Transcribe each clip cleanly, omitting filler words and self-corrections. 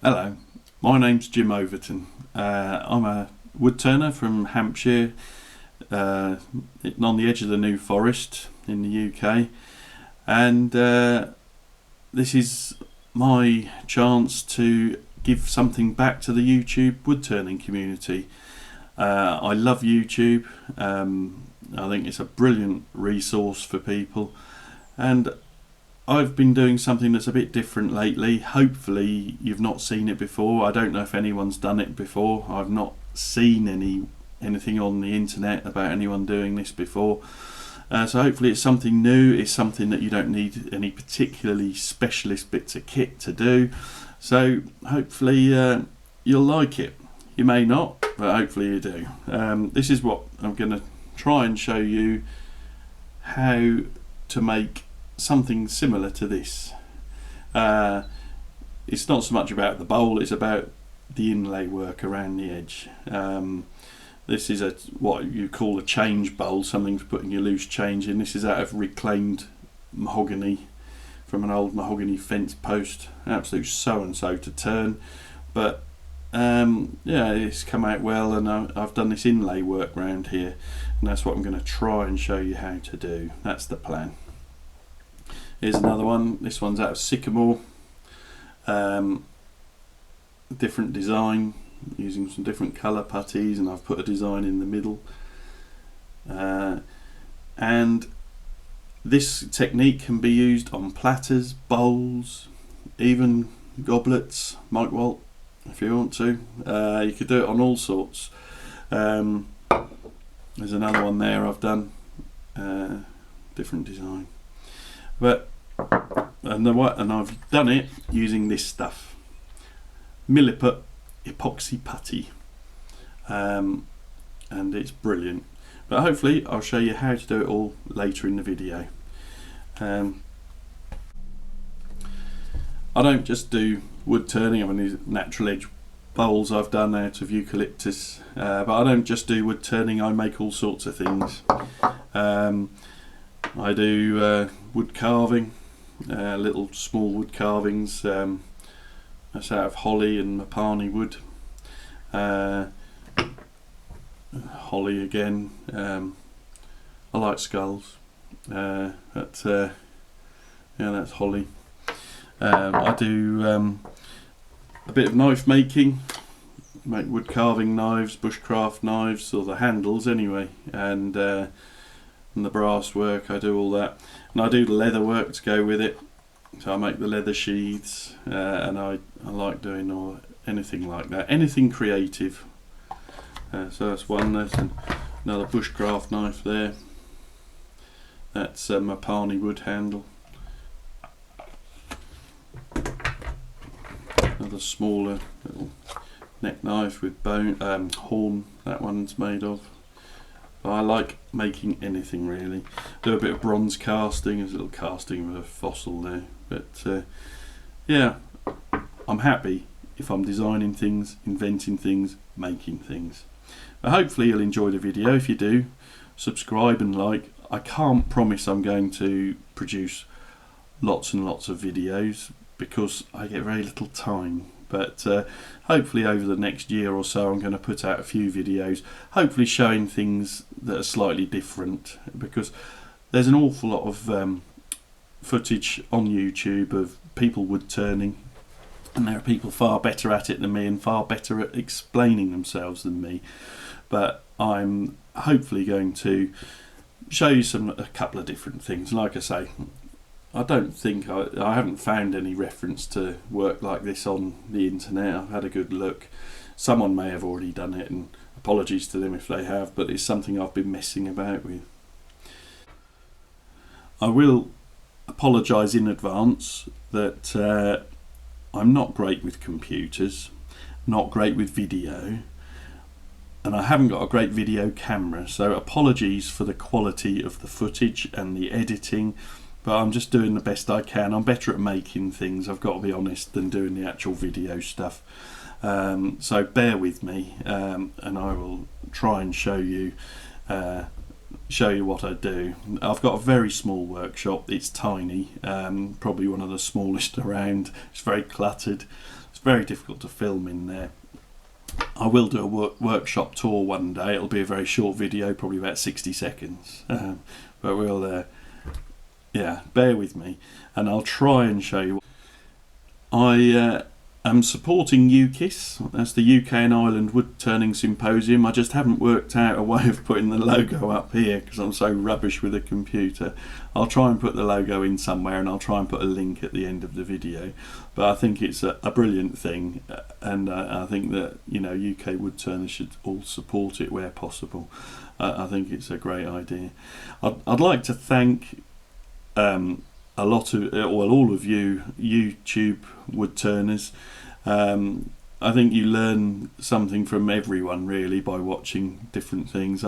Hello, my name's Jim Overton. I'm a woodturner from Hampshire, on the edge of the New Forest in the UK, and this is my chance to give something back to the YouTube woodturning community. I love YouTube. I think it's a brilliant resource for people, and I've been doing something that's a bit different lately. Hopefully you've not seen it before. I don't know if anyone's done it before. I've not seen anything on the internet about anyone doing this before. So hopefully it's something new. It's something that you don't need any particularly specialist bits of kit to do. So hopefully you'll like it. You may not, but hopefully you do. This is what I'm going to try and show you, how to make something similar to this. It's not so much about the bowl, it's about the inlay work around the edge. This is what you call a change bowl, something for putting your loose change in. This is out of reclaimed mahogany from an old mahogany fence post. Absolute so and so to turn, but yeah, it's come out well, and I've done this inlay work around here, and that's what I'm going to try and show you how to do. That's the plan. Here's another one. This one's out of sycamore. Different design, using some different colour putties, and I've put a design in the middle. And this technique can be used on platters, bowls, even goblets, Mike Walt, if you want to. You could do it on all sorts. There's another one there I've done, different design. And I've done it using this stuff, Milliput Epoxy putty, and it's brilliant. But hopefully I'll show you how to do it all later in the video. I don't just do wood turning. I mean, these natural edge bowls I've done out of eucalyptus, but I don't just do wood turning. I make all sorts of things. I do wood carving, little small wood carvings. That's out of holly and mapani wood. Holly again. I like skulls. Yeah, that's holly. I do a bit of knife making. Make wood carving knives, bushcraft knives, or the handles anyway, and the brass work. I do all that, and I do the leather work to go with it. So I make the leather sheaths, and I like doing anything like that, anything creative. So that's one. There's another bushcraft knife there. That's a mapani wood handle. Another smaller little neck knife with bone horn. That one's made of. But I like making anything really. Do a bit of bronze casting. There's a little casting of a fossil there. But yeah, I'm happy if I'm designing things, inventing things, making things. But hopefully you'll enjoy the video. If you do, subscribe and like. I can't promise I'm going to produce lots and lots of videos because I get very little time. But hopefully over the next year or so I'm going to put out a few videos, hopefully showing things that are slightly different, because there's an awful lot of footage on YouTube of people wood turning, and there are people far better at it than me and far better at explaining themselves than me. But I'm hopefully going to show you a couple of different things. Like I say, I don't think I haven't found any reference to work like this on the internet. I've had a good look. Someone may have already done it, and apologies to them if they have, but it's something I've been messing about with. I will apologise in advance that I'm not great with computers, not great with video, and I haven't got a great video camera, so apologies for the quality of the footage and the editing. But I'm just doing the best I can. I'm better at making things, I've got to be honest, than doing the actual video stuff. So bear with me, and I will try and show you what I do. I've got a very small workshop. It's tiny, probably one of the smallest around. It's very cluttered. It's very difficult to film in there. I will do a workshop tour one day. It'll be a very short video, probably about 60 seconds. But we'll, yeah, bear with me, and I'll try and show you. I am supporting UKIS, that's the UK and Ireland Woodturning Symposium. I just haven't worked out a way of putting the logo up here because I'm so rubbish with a computer. I'll try and put the logo in somewhere, and I'll try and put a link at the end of the video. But I think it's a brilliant thing, and I think that, you know, UK woodturners should all support it where possible. I think it's a great idea. I'd like to thank a lot of, well, all of you YouTube woodturners. I think you learn something from everyone really by watching different things.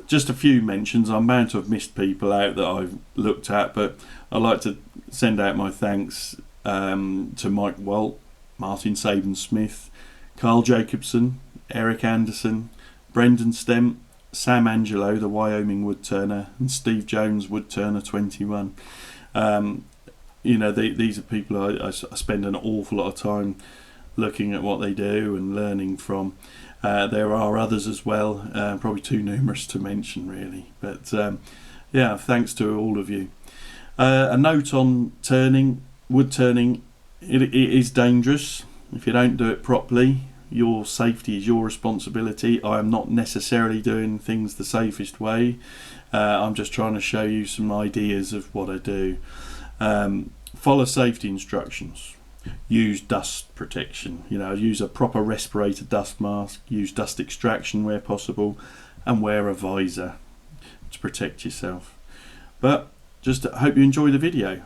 Just a few mentions. I'm bound to have missed people out that I've looked at, but I'd like to send out my thanks to Mike Walt, Martin Saban-Smith, Carl Jacobson, Eric Anderson, Brendan Stemp, Sam Angelo, the Wyoming woodturner, and Steve Jones, woodturner 21. You know, these are people I spend an awful lot of time looking at what they do and learning from. There are others as well, probably too numerous to mention really, but yeah, thanks to all of you. A note on turning, wood turning, it is dangerous. If you don't do it properly, your safety is your responsibility. I am not necessarily doing things the safest way. I'm just trying to show you some ideas of what I do. Follow safety instructions. Use dust protection. You know, use a proper respirator dust mask. Use dust extraction where possible, and wear a visor to protect yourself. But just hope you enjoy the video.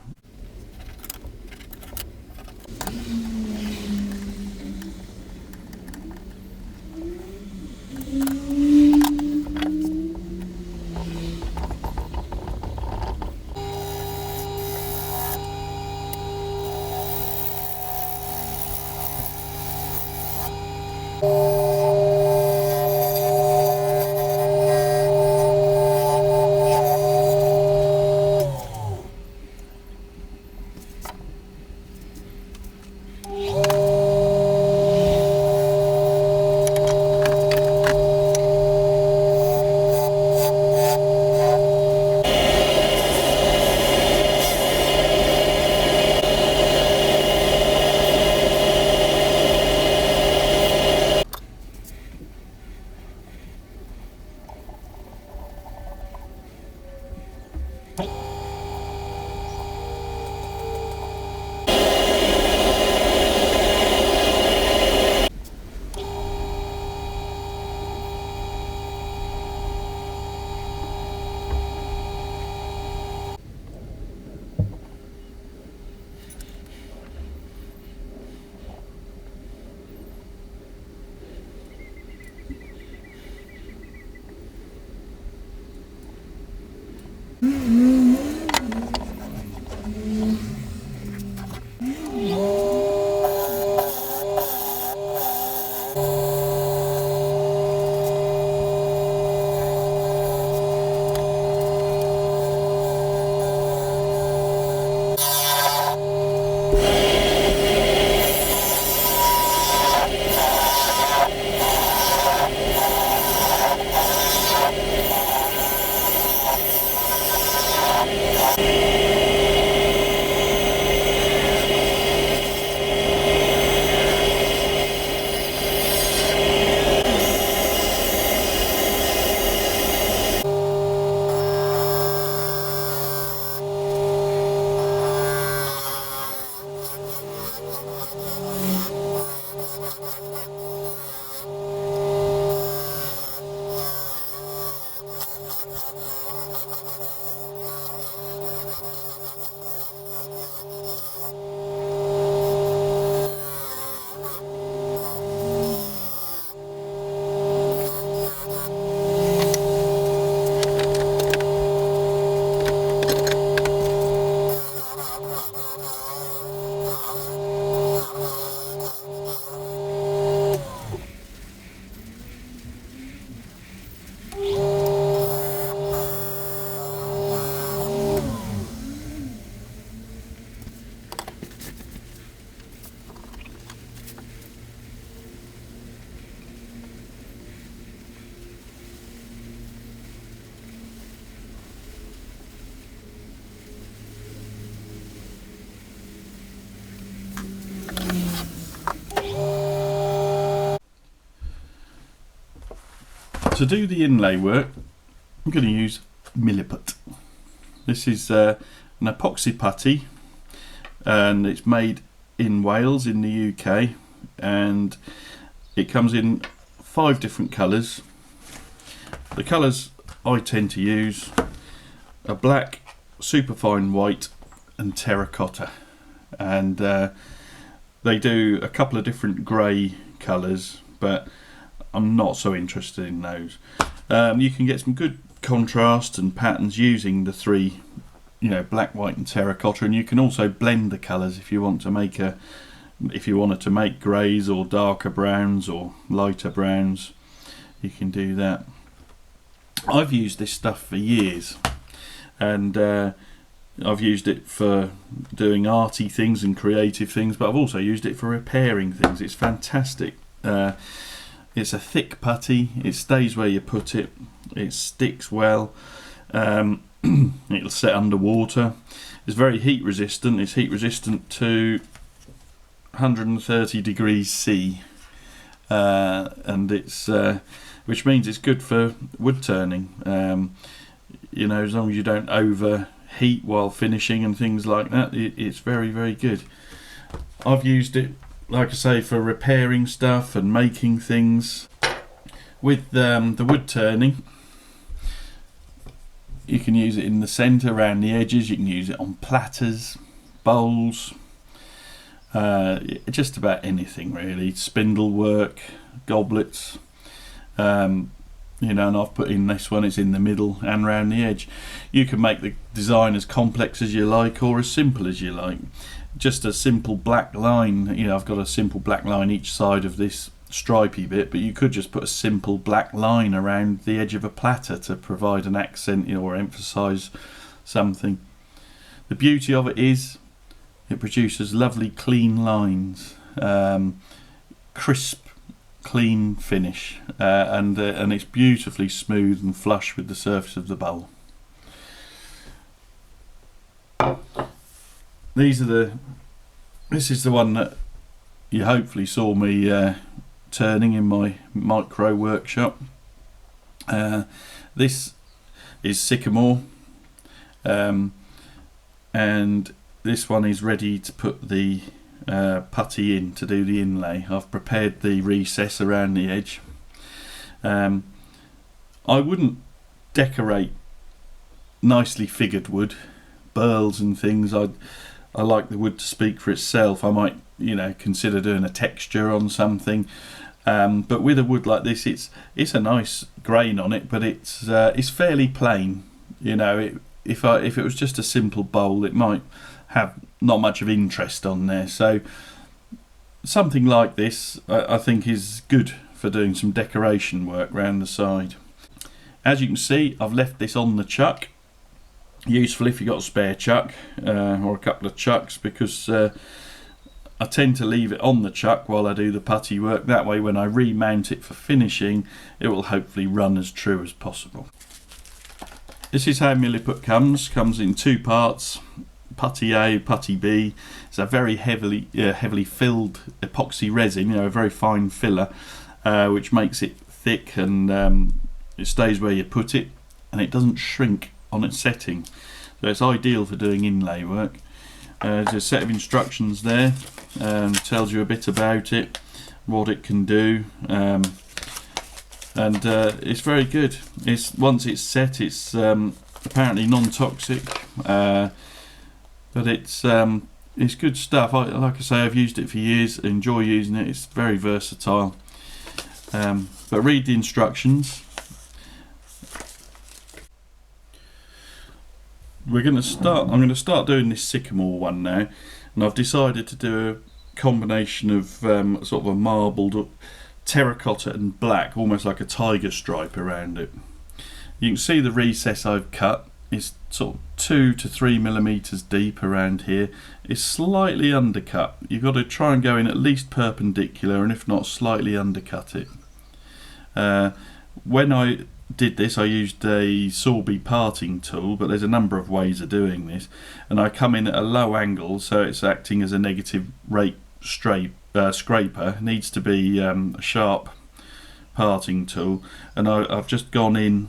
To do the inlay work, I'm going to use Milliput. This is an epoxy putty, and it's made in Wales in the UK, and it comes in 5 different colours. The colours I tend to use are black, superfine white and terracotta, and they do a couple of different grey colours, but I'm not so interested in those. You can get some good contrast and patterns using the 3, black, white and terracotta, and you can also blend the colours if you want to make wanted to make greys or darker browns or lighter browns. You can do that. I've used this stuff for years, and I've used it for doing arty things and creative things, but I've also used it for repairing things. It's fantastic. It's a thick putty, it stays where you put it, it sticks well, it'll set underwater. It's very heat resistant. It's heat resistant to 130 degrees C, and it's which means it's good for wood turning. As long as you don't overheat while finishing and things like that, it's very, very good. I've used it, like I say, for repairing stuff and making things. With the wood turning, you can use it in the centre, around the edges. You can use it on platters, bowls, just about anything really. Spindle work, goblets, and I've put in this one. It's in the middle and round the edge. You can make the design as complex as you like or as simple as you like. Just a simple black line, I've got a simple black line each side of this stripy bit, but you could just put a simple black line around the edge of a platter to provide an accent or emphasize something. The beauty of it is it produces lovely clean lines, crisp, clean finish, and it's beautifully smooth and flush with the surface of the bowl. This is the one that you hopefully saw me turning in my micro workshop. This is sycamore, and this one is ready to put the putty in to do the inlay. I've prepared the recess around the edge. I wouldn't decorate nicely figured wood, burls and things. I like the wood to speak for itself. I might, consider doing a texture on something, but with a wood like this, it's a nice grain on it, but it's fairly plain. If it was just a simple bowl, it might have not much of interest on there. So something like this, I think, is good for doing some decoration work round the side. As you can see, I've left this on the chuck. Useful if you've got a spare chuck or a couple of chucks, because I tend to leave it on the chuck while I do the putty work. That way when I remount it for finishing, it will hopefully run as true as possible. This is how Milliput comes in 2 parts, putty A, putty B. It's a very heavily filled epoxy resin, a very fine filler, which makes it thick, and it stays where you put it, and it doesn't shrink on its setting, so it's ideal for doing inlay work. There's a set of instructions there, tells you a bit about it, what it can do, and it's very good. Once it's set, it's apparently non-toxic, but it's good stuff. Like I say, I've used it for years, enjoy using it. It's very versatile, but read the instructions. I'm going to start doing this sycamore one now, and I've decided to do a combination of sort of a marbled terracotta and black, almost like a tiger stripe around it. You can see the recess I've cut is sort of 2 to 3 millimeters deep around here. It's slightly undercut. You've got to try and go in at least perpendicular, and if not, slightly undercut it. When I did this, I used a Sorby parting tool, but there's a number of ways of doing this, and I come in at a low angle, so it's acting as a negative rate scraper. It needs to be a sharp parting tool, and I've just gone in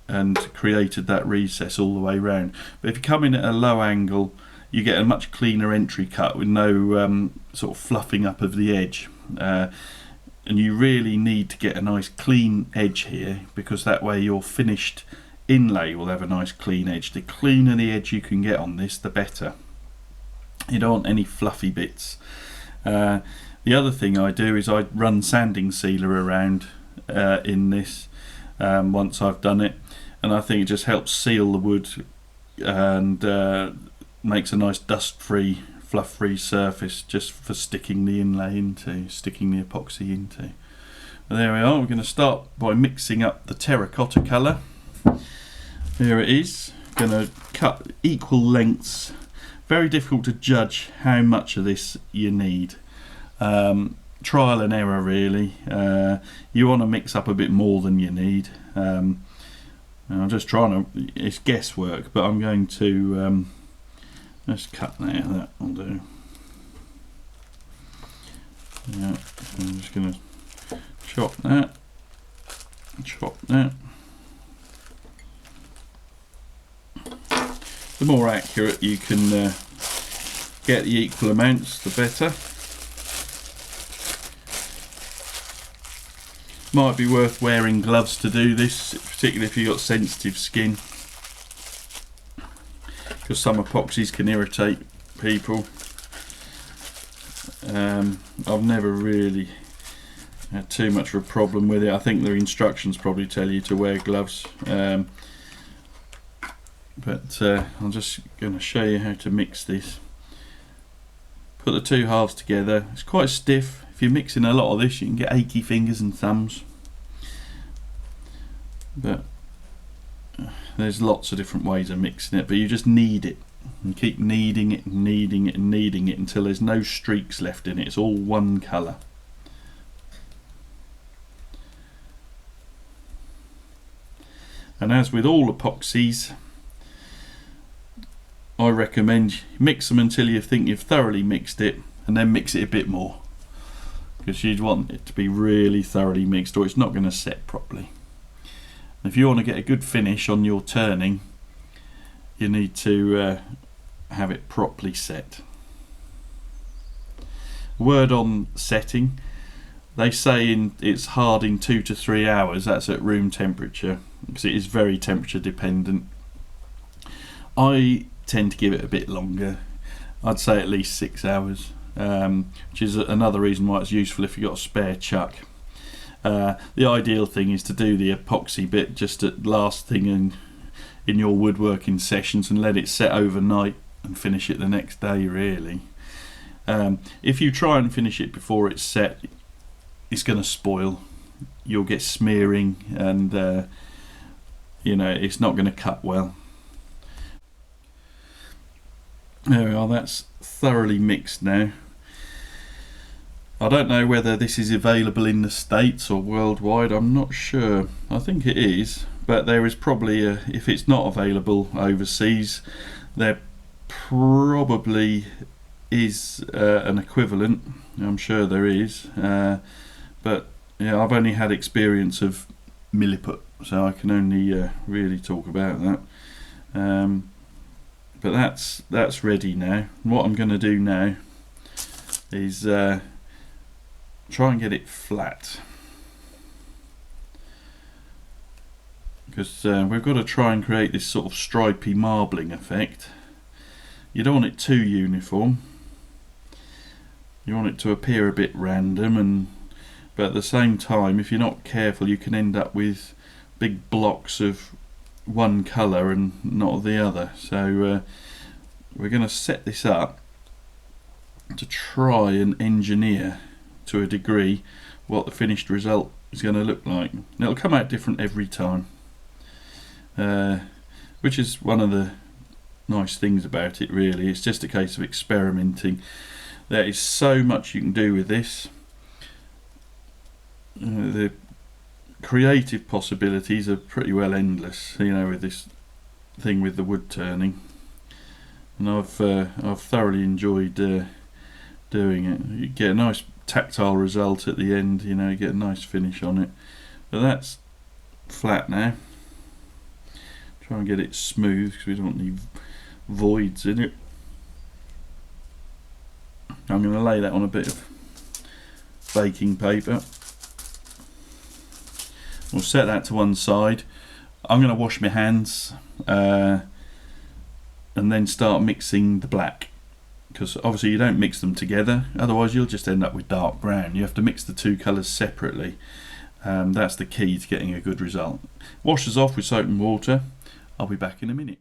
and created that recess all the way round. But if you come in at a low angle, you get a much cleaner entry cut with no sort of fluffing up of the edge. And you really need to get a nice clean edge here, because that way your finished inlay will have a nice clean edge. The cleaner the edge you can get on this, the better. You don't want any fluffy bits. The other thing I do is I run sanding sealer around in this once I've done it, and I think it just helps seal the wood and makes a nice dust-free, fluff-free surface just for sticking the inlay into, sticking the epoxy into. But there we are. We're going to start by mixing up the terracotta colour. Here it is. Going to cut equal lengths. Very difficult to judge how much of this you need. Trial and error really. You want to mix up a bit more than you need. I'm just trying to, it's guesswork, but I'm going to let's cut that will do. Yeah, so I'm just going to chop that. The more accurate you can get the equal amounts, the better. Might be worth wearing gloves to do this, particularly if you've got sensitive skin, because some epoxies can irritate people. I've never really had too much of a problem with it. I think the instructions probably tell you to wear gloves, but I'm just going to show you how to mix this. Put the two halves together. It's quite stiff. If you're mixing a lot of this, you can get achy fingers and thumbs, but there's lots of different ways of mixing it, but you just knead it and keep kneading it and kneading it and kneading it until there's no streaks left in it. It's all one colour. And as with all epoxies, I recommend you mix them until you think you've thoroughly mixed it, and then mix it a bit more, because you'd want it to be really thoroughly mixed or it's not going to set properly. And if you want to get a good finish on your turning, you need to have it properly set. Word on setting, they say it's hard in 2 to 3 hours. That's at room temperature, because it is very temperature dependent. I tend to give it a bit longer. I'd say at least 6 hours, which is another reason why it's useful if you've got a spare chuck. The ideal thing is to do the epoxy bit just at last thing in your woodworking sessions and let it set overnight and finish it the next day really. If you try and finish it before it's set, it's going to spoil. You'll get smearing and you know, it's not going to cut well. There we are, that's thoroughly mixed now. I don't know whether this is available in the States or worldwide, I'm not sure. I think it is, but there is probably if it's not available overseas, there probably is an equivalent. I'm sure there is, but yeah, I've only had experience of Milliput, so I can only really talk about that. But that's ready now. What I'm going to do now is try and get it flat, because we've got to try and create this sort of stripy marbling effect. You don't want it too uniform. You want it to appear a bit random, but at the same time, if you're not careful, you can end up with big blocks of one colour and not the other. So we're going to set this up to try and engineer to a degree what the finished result is going to look like. And it'll come out different every time, which is one of the nice things about it really. It's just a case of experimenting. There is so much you can do with this. The creative possibilities are pretty well endless, you know, with this thing with the wood turning, and I've thoroughly enjoyed doing it. You get a nice tactile result at the end, you know, you get a nice finish on it. So that's flat now. Try and get it smooth because we don't want any voids in it. I'm going to lay that on a bit of baking paper. We'll set that to one side. I'm going to wash my hands and then start mixing the black, because obviously you don't mix them together, otherwise you'll just end up with dark brown. You have to mix the two colours separately. That's the key to getting a good result. Wash us off with soap and water. I'll be back in a minute.